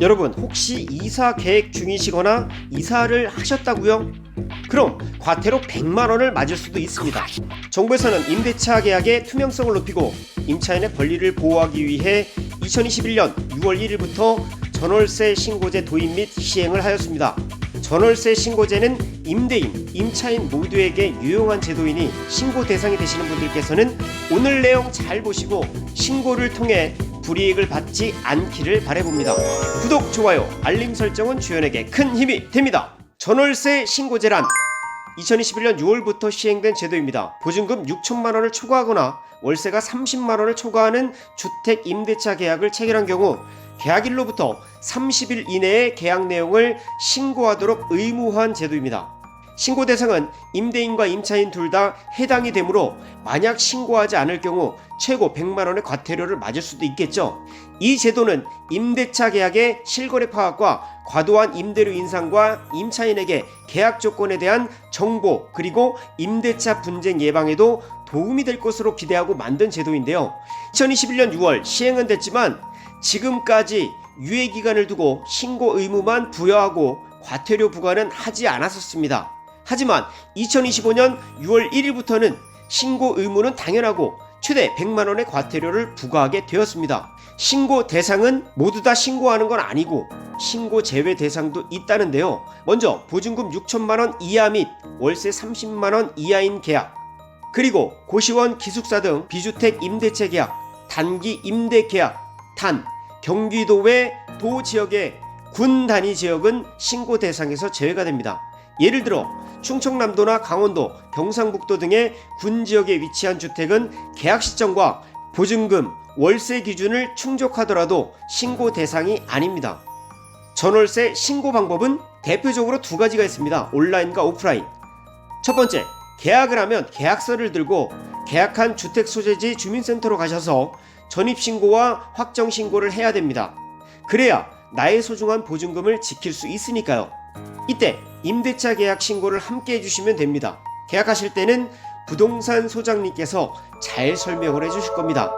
여러분, 혹시 이사 계획 중이시거나 이사를 하셨다고요? 그럼 과태료 100만원을 맞을 수도 있습니다. 정부에서는 임대차 계약의 투명성을 높이고 임차인의 권리를 보호하기 위해 2021년 6월 1일부터 전월세 신고제 도입 및 시행을 하였습니다. 전월세 신고제는 임대인, 임차인 모두에게 유용한 제도이니 신고 대상이 되시는 분들께서는 오늘 내용 잘 보시고 신고를 통해 불이익을 받지 않기를 바라봅니다. 구독, 좋아요, 알림 설정은 주연에게 큰 힘이 됩니다. 전월세 신고제란 2021년 6월부터 시행된 제도입니다. 보증금 6천만원을 초과하거나 월세가 30만원을 초과하는 주택 임대차 계약을 체결한 경우 계약일로부터 30일 이내에 계약 내용을 신고하도록 의무화한 제도입니다. 신고 대상은 임대인과 임차인 둘 다 해당이 되므로 만약 신고하지 않을 경우 최고 100만원의 과태료를 맞을 수도 있겠죠. 이 제도는 임대차 계약의 실거래 파악과 과도한 임대료 인상과 임차인에게 계약 조건에 대한 정보 그리고 임대차 분쟁 예방에도 도움이 될 것으로 기대하고 만든 제도인데요. 2021년 6월 시행은 됐지만 지금까지 유예기간을 두고 신고 의무만 부여하고 과태료 부과는 하지 않았었습니다. 하지만 2025년 6월 1일부터는 신고 의무는 당연하고 최대 100만원의 과태료를 부과하게 되었습니다. 신고 대상은 모두 다 신고하는 건 아니고 신고 제외 대상도 있다는데요. 먼저 보증금 6천만원 이하 및 월세 30만원 이하인 계약, 그리고 고시원 기숙사 등 비주택 임대차 계약, 단기 임대 계약, 단 경기도 외 도 지역의 군 단위 지역은 신고 대상에서 제외가 됩니다. 예를 들어 충청남도나 강원도, 경상북도 등의 군 지역에 위치한 주택은 계약 시점과 보증금, 월세 기준을 충족하더라도 신고 대상이 아닙니다. 전월세 신고 방법은 대표적으로 두 가지가 있습니다. 온라인과 오프라인. 첫 번째, 계약을 하면 계약서를 들고 계약한 주택 소재지 주민센터로 가셔서 전입신고와 확정신고를 해야 됩니다. 그래야 나의 소중한 보증금을 지킬 수 있으니까요. 이때 임대차 계약 신고를 함께 해주시면 됩니다. 계약하실 때는 부동산 소장님께서 잘 설명을 해주실 겁니다.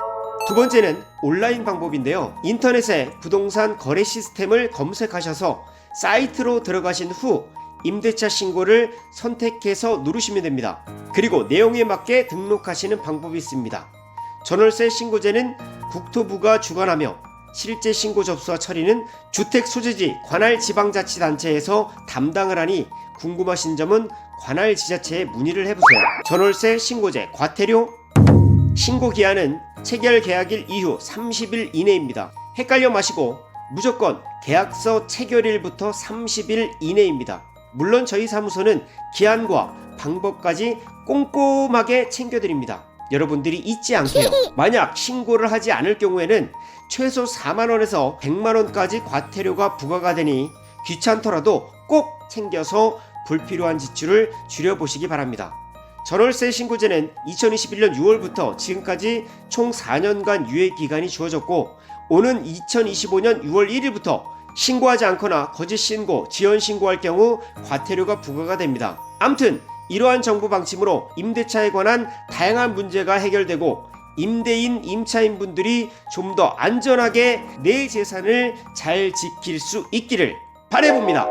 두 번째는 온라인 방법인데요. 인터넷에 부동산 거래 시스템을 검색하셔서 사이트로 들어가신 후 임대차 신고를 선택해서 누르시면 됩니다. 그리고 내용에 맞게 등록하시는 방법이 있습니다. 전월세 신고제는 국토부가 주관하며 실제 신고 접수와 처리는 주택 소재지 관할 지방자치단체에서 담당을 하니 궁금하신 점은 관할 지자체에 문의를 해보세요. 전월세 신고제 과태료 신고 기한은 체결 계약일 이후 30일 이내입니다. 헷갈려 마시고 무조건 계약서 체결일부터 30일 이내입니다. 물론 저희 사무소는 기한과 방법까지 꼼꼼하게 챙겨드립니다. 여러분들이 잊지 않게요. 만약 신고를 하지 않을 경우에는 최소 4만원에서 100만원까지 과태료가 부과가 되니 귀찮더라도 꼭 챙겨서 불필요한 지출을 줄여보시기 바랍니다. 전월세 신고제는 2021년 6월부터 지금까지 총 4년간 유예기간이 주어졌고 오는 2025년 6월 1일부터 신고하지 않거나 거짓 신고, 지연 신고할 경우 과태료가 부과가 됩니다. 암튼 이러한 정부 방침으로 임대차에 관한 다양한 문제가 해결되고 임대인, 임차인 분들이 좀 더 안전하게 내 재산을 잘 지킬 수 있기를 바라봅니다.